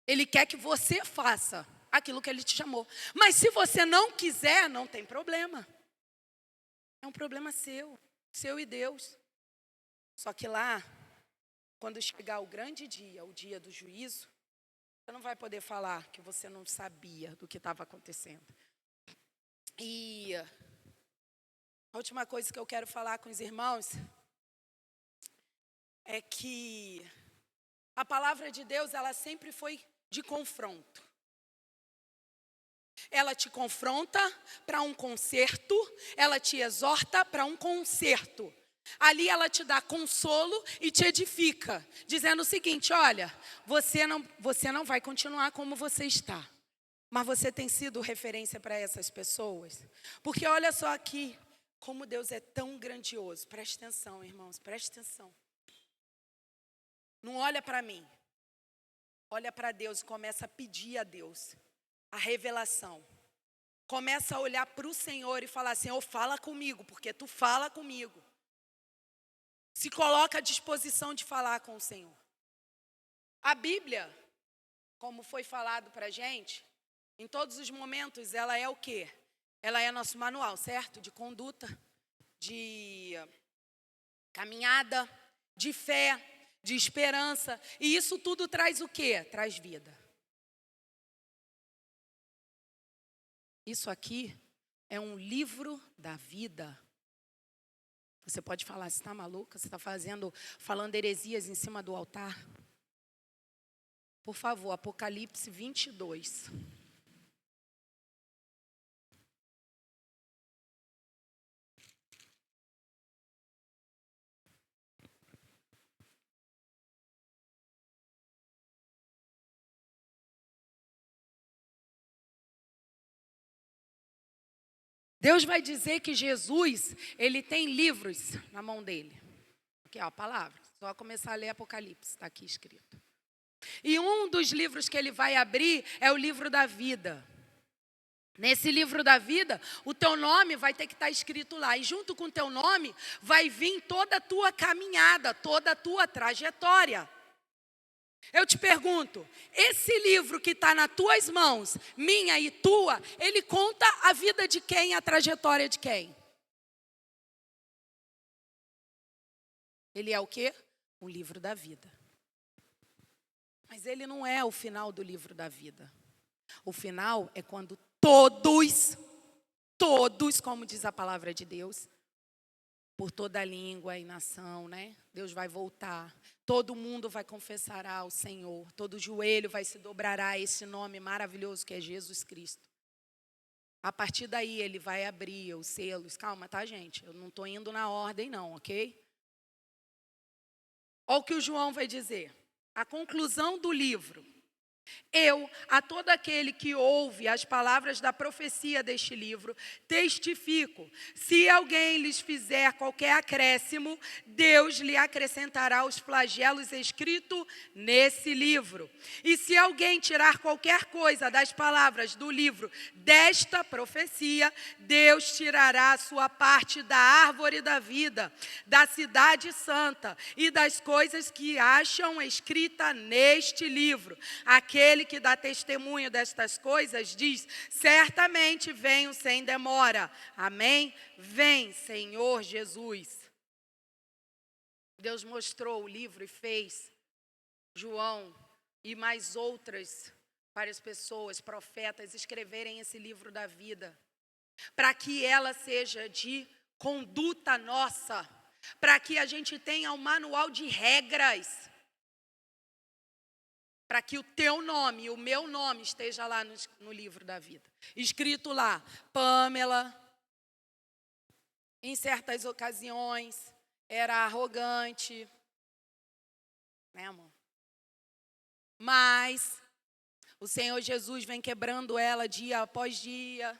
Ele quer que você faça aquilo que Ele te chamou. Mas se você não quiser, não tem problema. É um problema seu e Deus. Só que lá, quando chegar o grande dia, o dia do juízo, você não vai poder falar que você não sabia do que estava acontecendo. E a última coisa que eu quero falar com os irmãos é que a palavra de Deus, ela sempre foi de confronto. Ela te confronta para um conserto, ela te exorta para um conserto. Ali ela te dá consolo e te edifica, dizendo o seguinte, olha, você não vai continuar como você está, mas você tem sido referência para essas pessoas. Porque olha só aqui, como Deus é tão grandioso. Preste atenção, irmãos, preste atenção. Não olha para mim, olha para Deus e começa a pedir a Deus a revelação. Começa a olhar para o Senhor e falar, Senhor, fala comigo, porque Tu fala comigo. Se coloca à disposição de falar com o Senhor. A Bíblia, como foi falado para a gente, em todos os momentos, ela é o quê? Ela é nosso manual, certo? De conduta, de caminhada, de fé. de esperança. E isso tudo traz o quê? Traz vida. Isso aqui é um livro da vida. Você pode falar, você está maluca? Você está falando heresias em cima do altar? Por favor, Apocalipse 22. Deus vai dizer que Jesus, ele tem livros na mão dele. Aqui, ó, a palavra. Só começar a ler Apocalipse, está aqui escrito. E um dos livros que ele vai abrir é o livro da vida. Nesse livro da vida, o teu nome vai ter que estar escrito lá. E junto com o teu nome, vai vir toda a tua caminhada, toda a tua trajetória. Eu te pergunto, esse livro que está nas tuas mãos, minha e tua, ele conta a vida de quem, a trajetória de quem? Ele é o quê? Um livro da vida. Mas ele não é o final do livro da vida. O final é quando todos, como diz a palavra de Deus, por toda a língua e nação, né? Deus vai voltar. Todo mundo vai confessar ao Senhor. Todo joelho vai se dobrar a esse nome maravilhoso que é Jesus Cristo. A partir daí ele vai abrir os selos. Calma, tá, gente? Eu não estou indo na ordem não, ok? Olha o que o João vai dizer. A conclusão do livro. Eu, a todo aquele que ouve as palavras da profecia deste livro, testifico, se alguém lhes fizer qualquer acréscimo, Deus lhe acrescentará os flagelos escritos nesse livro. E se alguém tirar qualquer coisa das palavras do livro desta profecia, Deus tirará a sua parte da árvore da vida, da cidade santa e das coisas que acham escrita neste livro. Aquele que dá testemunho destas coisas diz, certamente venho sem demora. Amém? Vem, Senhor Jesus. Deus mostrou o livro e fez João e mais outras várias pessoas, profetas, escreverem esse livro da vida, para que ela seja de conduta nossa, para que a gente tenha um manual de regras, para que o teu nome e o meu nome esteja lá no livro da vida. Escrito lá, Pamela, em certas ocasiões, era arrogante, né, amor? Mas o Senhor Jesus vem quebrando ela dia após dia.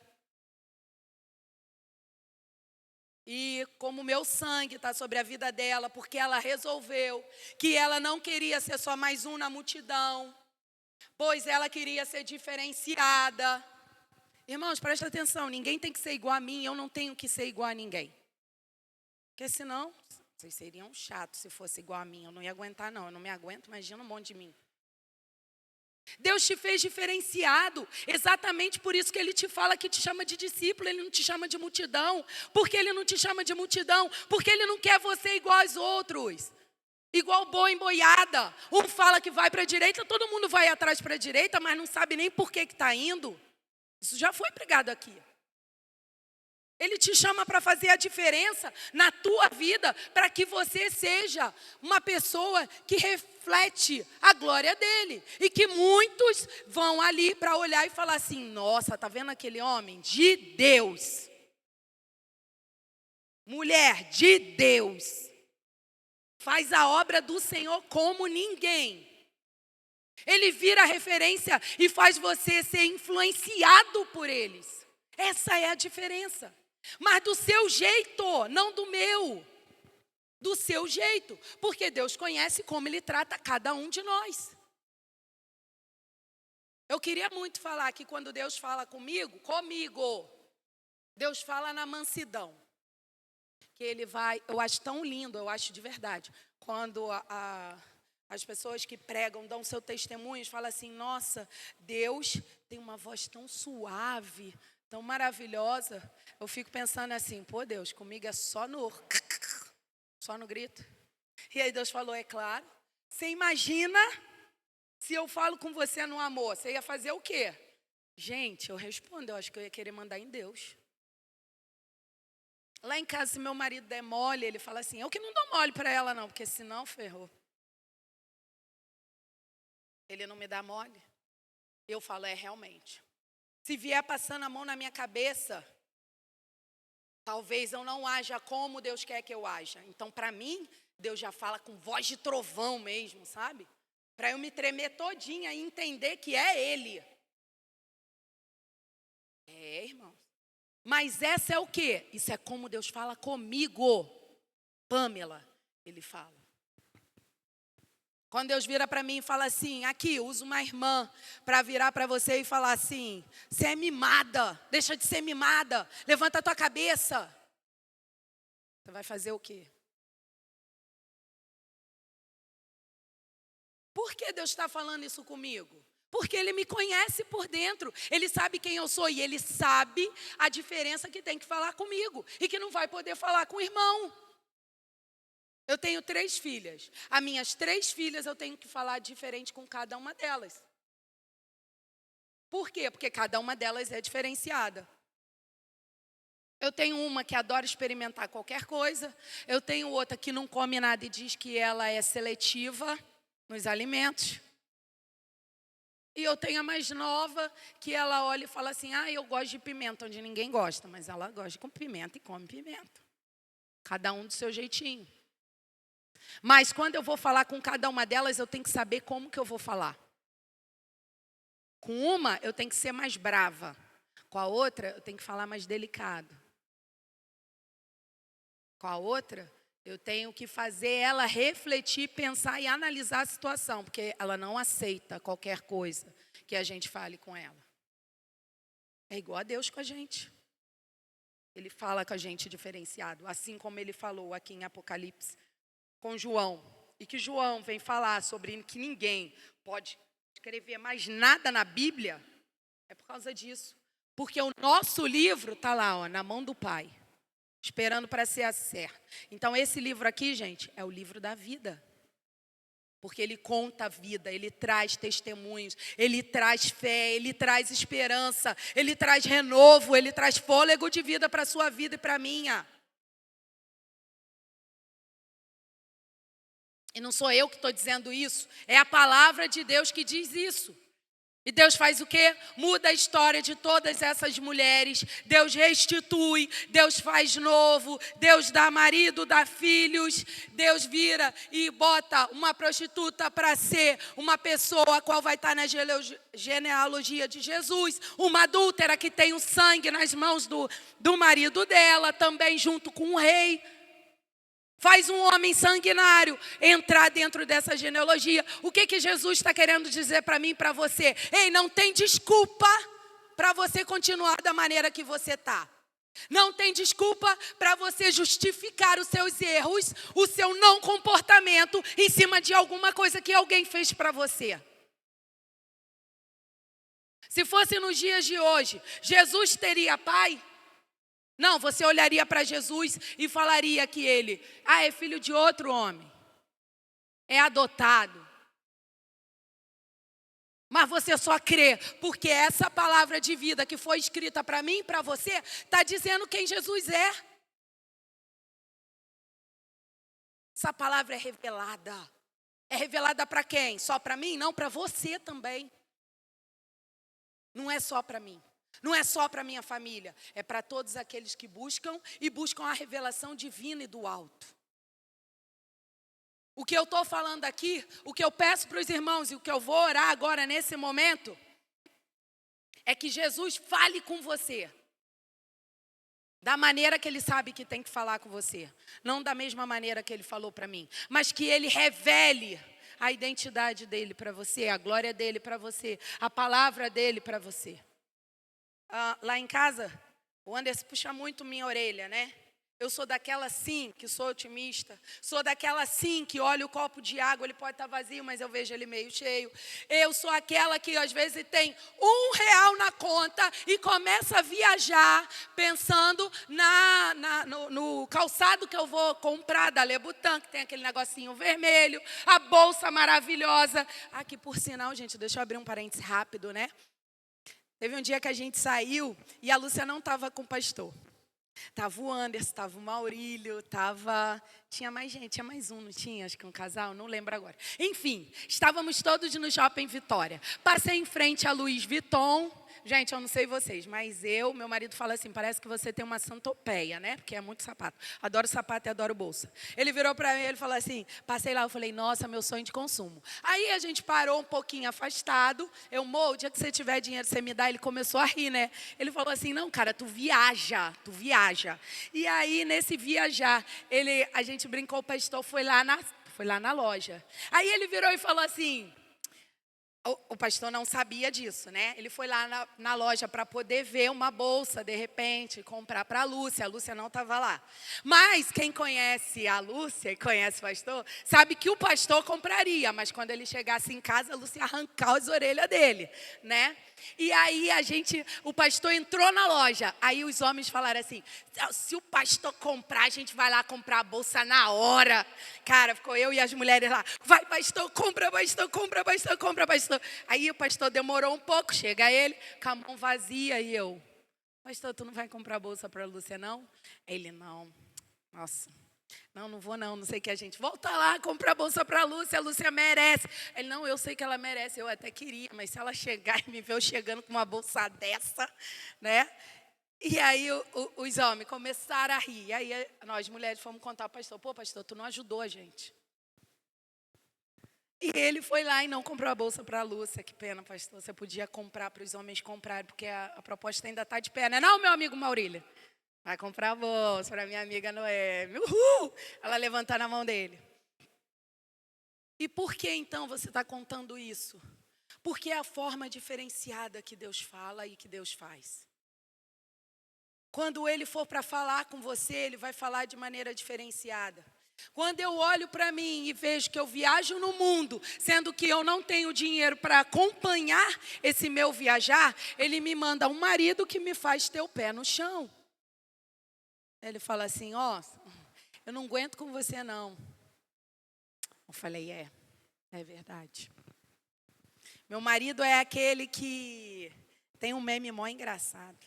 E como o meu sangue está sobre a vida dela, porque ela resolveu que ela não queria ser só mais um na multidão, pois ela queria ser diferenciada. Irmãos, presta atenção, ninguém tem que ser igual a mim, eu não tenho que ser igual a ninguém. Porque senão, vocês seriam chatos se fosse igual a mim, eu não ia aguentar não, eu não me aguento, imagina um monte de mim. Deus te fez diferenciado, exatamente por isso que Ele te fala que te chama de discípulo, Ele não te chama de multidão. Por que Ele não te chama de multidão? Porque Ele não quer você igual aos outros, igual boi em boiada. Um fala que vai para a direita, todo mundo vai atrás para a direita, mas não sabe nem por que está indo. Isso já foi pregado aqui. Ele te chama para fazer a diferença na tua vida, para que você seja uma pessoa que reflete a glória dele. E que muitos vão ali para olhar e falar assim, nossa, tá vendo aquele homem? De Deus. Mulher de Deus. Faz a obra do Senhor como ninguém. Ele vira referência e faz você ser influenciado por eles. Essa é a diferença. Mas do seu jeito, não do meu. Do seu jeito. Porque Deus conhece como Ele trata cada um de nós. Eu queria muito falar que quando Deus fala comigo, Deus fala na mansidão. Que Ele vai, eu acho tão lindo, eu acho de verdade. Quando as pessoas que pregam, dão seu testemunho, falam assim, nossa, Deus tem uma voz tão suave, tão maravilhosa. Eu fico pensando assim, pô Deus, comigo é só no grito. E aí Deus falou, é claro, Você imagina se eu falo com você no amor, você ia fazer o quê? Gente, eu respondo, eu acho que eu ia querer mandar em Deus. Lá em casa, se meu marido der mole, ele fala assim, eu que não dou mole para ela não, porque senão ferrou. Ele não me dá mole. Eu falo, realmente. Se vier passando a mão na minha cabeça, talvez eu não haja como Deus quer que eu haja. Então, para mim, Deus já fala com voz de trovão mesmo, sabe? Para eu me tremer todinha e entender que é Ele. Irmãos. Mas essa é o quê? Isso é como Deus fala comigo. Pamela, Ele fala. Quando Deus vira para mim e fala assim, aqui, usa uma irmã para virar para você e falar assim, você é mimada, deixa de ser mimada, levanta a tua cabeça. Você vai fazer o quê? Por que Deus está falando isso comigo? Porque Ele me conhece por dentro, Ele sabe quem eu sou e Ele sabe a diferença que tem que falar comigo e que não vai poder falar com o irmão. Eu tenho 3 filhas. As minhas 3 filhas eu tenho que falar diferente com cada uma delas. Por quê? Porque cada uma delas é diferenciada. Eu tenho uma que adora experimentar qualquer coisa. Eu tenho outra que não come nada e diz que ela é seletiva nos alimentos. E eu tenho a mais nova que ela olha e fala assim, eu gosto de pimenta, onde ninguém gosta. Mas ela gosta de pimenta e come pimenta. Cada um do seu jeitinho. Mas quando eu vou falar com cada uma delas, eu tenho que saber como que eu vou falar. Com uma, eu tenho que ser mais brava. Com a outra, eu tenho que falar mais delicado. Com a outra, eu tenho que fazer ela refletir, pensar e analisar a situação. Porque ela não aceita qualquer coisa que a gente fale com ela. É igual a Deus com a gente. Ele fala com a gente diferenciado. Assim como Ele falou aqui em Apocalipse. Com João, e que João vem falar sobre que ninguém pode escrever mais nada na Bíblia, é por causa disso. Porque o nosso livro está lá, na mão do Pai, esperando para ser acerto. Então esse livro aqui, gente, é o livro da vida. Porque ele conta a vida, ele traz testemunhos, ele traz fé, ele traz esperança, ele traz renovo, ele traz fôlego de vida para a sua vida e para a minha. E não sou eu que estou dizendo isso, é a palavra de Deus que diz isso. E Deus faz o quê? Muda a história de todas essas mulheres. Deus restitui, Deus faz novo, Deus dá marido, dá filhos. Deus vira e bota uma prostituta para ser uma pessoa a qual vai estar na genealogia de Jesus. Uma adúltera que tem o sangue nas mãos do marido dela, também junto com o rei. Faz um homem sanguinário entrar dentro dessa genealogia. O que Jesus está querendo dizer para mim e para você? Ei, não tem desculpa para você continuar da maneira que você está. Não tem desculpa para você justificar os seus erros, o seu não comportamento em cima de alguma coisa que alguém fez para você. Se fosse nos dias de hoje, Jesus teria pai? Não, você olharia para Jesus e falaria que ele, é filho de outro homem, é adotado. Mas você só crê porque essa palavra de vida que foi escrita para mim e para você, está dizendo quem Jesus é. Essa palavra é revelada. É revelada para quem? Só para mim? Não, para você também. Não é só para mim. Não é só para minha família, é para todos aqueles que buscam e buscam a revelação divina e do alto. O que eu estou falando aqui, o que eu peço para os irmãos e o que eu vou orar agora nesse momento, é que Jesus fale com você. Da maneira que Ele sabe que tem que falar com você. Não da mesma maneira que Ele falou para mim, mas que Ele revele a identidade dEle para você, a glória dEle para você, a palavra dEle para você. Lá em casa, o Anderson puxa muito minha orelha, né? Eu sou daquela sim que sou otimista. Sou daquela sim que olha o copo de água, ele pode estar vazio, mas eu vejo ele meio cheio. Eu sou aquela que às vezes tem R$1 na conta e começa a viajar pensando no calçado que eu vou comprar da Louboutin, que tem aquele negocinho vermelho, a bolsa maravilhosa. Aqui, por sinal, gente, deixa eu abrir um parênteses rápido, né? Teve um dia que a gente saiu e a Lúcia não estava com o pastor. Tava o Anderson, tava o Maurílio, tinha mais gente, tinha mais um, não tinha? Acho que um casal, não lembro agora. Enfim, estávamos todos no Shopping Vitória. Passei em frente a Louis Vuitton. Gente, eu não sei vocês, mas meu marido fala assim, parece que você tem uma santopeia, né? Porque é muito sapato. Adoro sapato e adoro bolsa. Ele virou para mim, ele falou assim, passei lá, eu falei, nossa, meu sonho de consumo. Aí a gente parou um pouquinho afastado. O dia que você tiver dinheiro, você me dá. Ele começou a rir, né? Ele falou assim, não, cara, tu viaja. E aí, nesse viajar, a gente brincou, o pastor foi lá na loja. Aí ele virou e falou assim, o pastor não sabia disso, né? Ele foi lá na loja para poder ver uma bolsa, de repente, comprar para a Lúcia não estava lá. Mas quem conhece a Lúcia e conhece o pastor, sabe que o pastor compraria, mas quando ele chegasse em casa, a Lúcia ia arrancar as orelhas dele, né? E aí o pastor entrou na loja. Aí os homens falaram assim, se o pastor comprar, a gente vai lá comprar a bolsa na hora. Cara, ficou eu e as mulheres lá. Vai, pastor, compra, pastor, compra, pastor, compra, pastor. Aí o pastor demorou um pouco, chega ele, com a mão vazia. E eu, pastor, tu não vai comprar a bolsa para a Lúcia, não? Ele, não. Nossa. Não vou não sei o que a gente. Volta lá, compra a bolsa para a Lúcia merece. Ele, não, eu sei que ela merece, eu até queria, mas se ela chegar e me ver eu chegando com uma bolsa dessa, né? E aí os homens começaram a rir. Aí nós mulheres fomos contar ao pastor, pô, pastor, tu não ajudou a gente. E ele foi lá e não comprou a bolsa para a Lúcia. Que pena, pastor, você podia comprar para os homens comprarem, porque a proposta ainda está de pé, né? Não, meu amigo Maurílio. Vai comprar a bolsa para minha amiga Noemi. Uhul! Ela levantando a mão dele. E por que então você está contando isso? Porque é a forma diferenciada que Deus fala e que Deus faz. Quando Ele for para falar com você, Ele vai falar de maneira diferenciada. Quando eu olho para mim e vejo que eu viajo no mundo, sendo que eu não tenho dinheiro para acompanhar esse meu viajar, Ele me manda um marido que me faz ter o pé no chão. Ele fala assim, eu não aguento com você não. Eu falei, é verdade. Meu marido é aquele que tem um meme mó engraçado.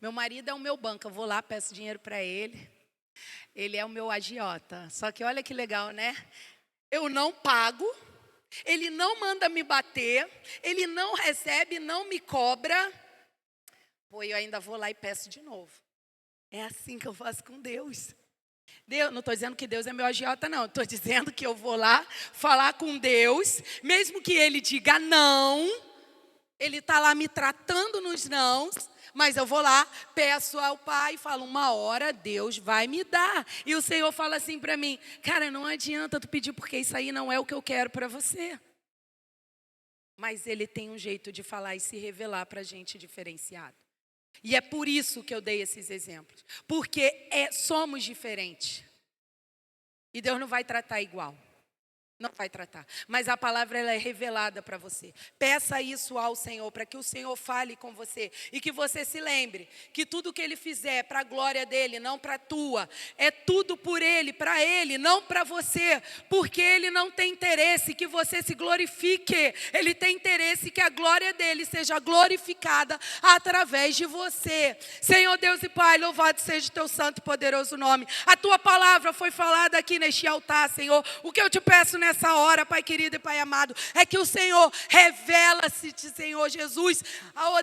Meu marido é o meu banco, eu vou lá, peço dinheiro para ele. Ele é o meu agiota. Só que olha que legal, né? Eu não pago, ele não manda me bater, ele não recebe, não me cobra. Pô, eu ainda vou lá e peço de novo. É assim que eu faço com Deus. Não estou dizendo que Deus é meu agiota, não. Estou dizendo que eu vou lá falar com Deus, mesmo que Ele diga não, Ele está lá me tratando nos nãos, mas eu vou lá, peço ao Pai e falo, uma hora Deus vai me dar. E o Senhor fala assim para mim, cara, não adianta tu pedir, porque isso aí não é o que eu quero para você. Mas Ele tem um jeito de falar e se revelar para a gente diferenciado. E é por isso que eu dei esses exemplos. Porque somos diferentes. E Deus não vai tratar igual. Não vai tratar. Mas a palavra ela é revelada para você. Peça isso ao Senhor, para que o Senhor fale com você. E que você se lembre que tudo que Ele fizer é para a glória dEle, não para a tua. É tudo por Ele, para Ele, não para você. Porque Ele não tem interesse que você se glorifique. Ele tem interesse que a glória dEle seja glorificada através de você. Senhor Deus e Pai, louvado seja o Teu santo e poderoso nome. A Tua palavra foi falada aqui neste altar, Senhor. O que eu te peço nessa hora, Pai querido e Pai amado, é que o Senhor revela-se, Senhor Jesus,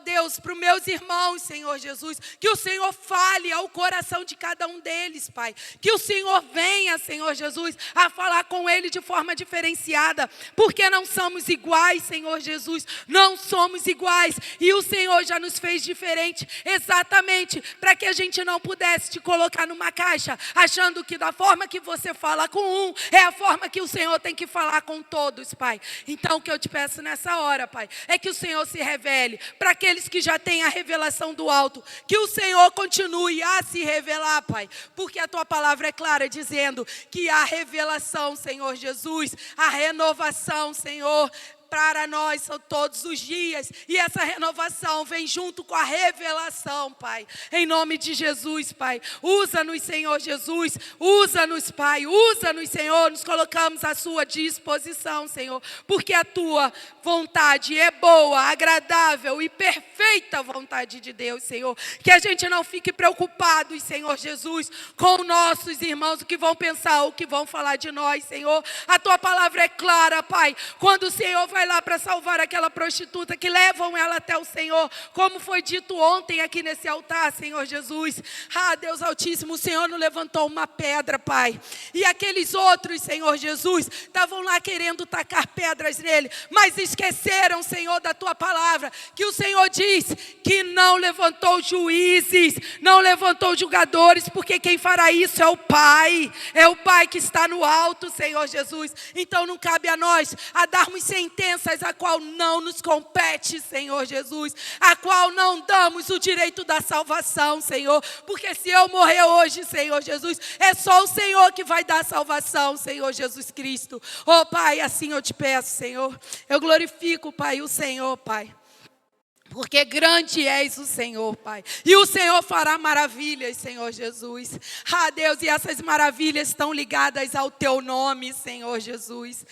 Deus, para os meus irmãos, Senhor Jesus, que o Senhor fale ao coração de cada um deles, Pai, que o Senhor venha, Senhor Jesus, a falar com ele de forma diferenciada, porque não somos iguais, Senhor Jesus, não somos iguais, e o Senhor já nos fez diferente, exatamente, para que a gente não pudesse te colocar numa caixa, achando que da forma que você fala com um, é a forma que o Senhor tem tem que falar com todos, Pai. Então, o que eu te peço nessa hora, Pai, é que o Senhor se revele para aqueles que já têm a revelação do alto. Que o Senhor continue a se revelar, Pai. Porque a tua palavra é clara, dizendo que a revelação, Senhor Jesus, a renovação, Senhor, para nós são todos os dias, e essa renovação vem junto com a revelação, Pai, em nome de Jesus, Pai. Usa-nos, Senhor Jesus, usa-nos, Pai, usa-nos, Senhor, nos colocamos à sua disposição, Senhor, porque a tua vontade é boa, agradável e perfeita vontade de Deus, Senhor. Que a gente não fique preocupado, Senhor Jesus, com nossos irmãos, o que vão pensar, o que vão falar de nós, Senhor. A tua palavra é clara, Pai, quando o Senhor vai lá para salvar aquela prostituta, que levam ela até o Senhor, como foi dito ontem aqui nesse altar, Senhor Jesus. Deus Altíssimo, o Senhor não levantou uma pedra, Pai, e aqueles outros, Senhor Jesus, estavam lá querendo tacar pedras nele, mas esqueceram, Senhor, da tua palavra, que o Senhor diz que não levantou juízes, não levantou julgadores, porque quem fará isso é o Pai que está no alto, Senhor Jesus. Então não cabe a nós a darmos sentenças a qual não nos compete, Senhor Jesus, a qual não damos o direito da salvação, Senhor, porque se eu morrer hoje, Senhor Jesus, é só o Senhor que vai dar salvação, Senhor Jesus Cristo. Pai, assim eu te peço, Senhor, eu glorifico, Pai, o Senhor, Pai, porque grande és o Senhor, Pai. E o Senhor fará maravilhas, Senhor Jesus. Deus, e essas maravilhas estão ligadas ao teu nome, Senhor Jesus.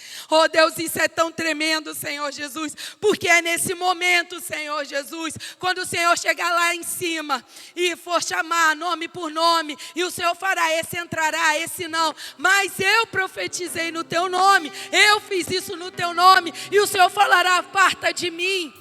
Deus, isso é tão tremendo, Senhor Jesus. Porque é nesse momento, Senhor Jesus, quando o Senhor chegar lá em cima e for chamar nome por nome, e o Senhor fará, esse entrará, esse não. Mas eu profetizei no teu nome, eu fiz isso no teu nome, e o Senhor falará, aparta de mim,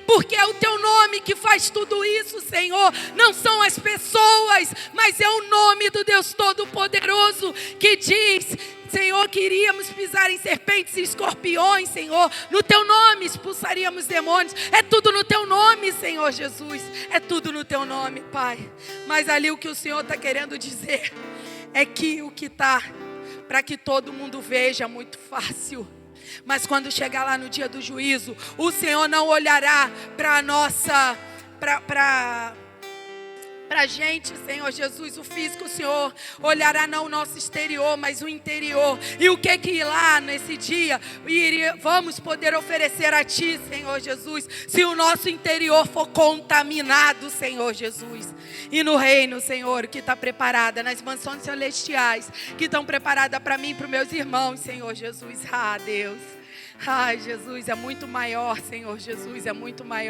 porque é o teu nome que faz tudo isso, Senhor. Não são as pessoas, mas é o nome do Deus Todo-Poderoso que diz, Senhor, que iríamos pisar em serpentes e escorpiões, Senhor. No teu nome expulsaríamos demônios. É tudo no teu nome, Senhor Jesus. É tudo no teu nome, Pai. Mas ali o que o Senhor está querendo dizer é que o que está para que todo mundo veja é muito fácil. Mas quando chegar lá no dia do juízo, o Senhor não olhará para nossa, para a gente, Senhor Jesus, o físico, o Senhor olhará não o nosso exterior, mas o interior. E o que lá nesse dia vamos poder oferecer a Ti, Senhor Jesus, se o nosso interior for contaminado, Senhor Jesus. E no reino, Senhor, que está preparada, nas mansões celestiais, que estão preparadas para mim e para os meus irmãos, Senhor Jesus. Deus. Jesus, é muito maior, Senhor Jesus, é muito maior.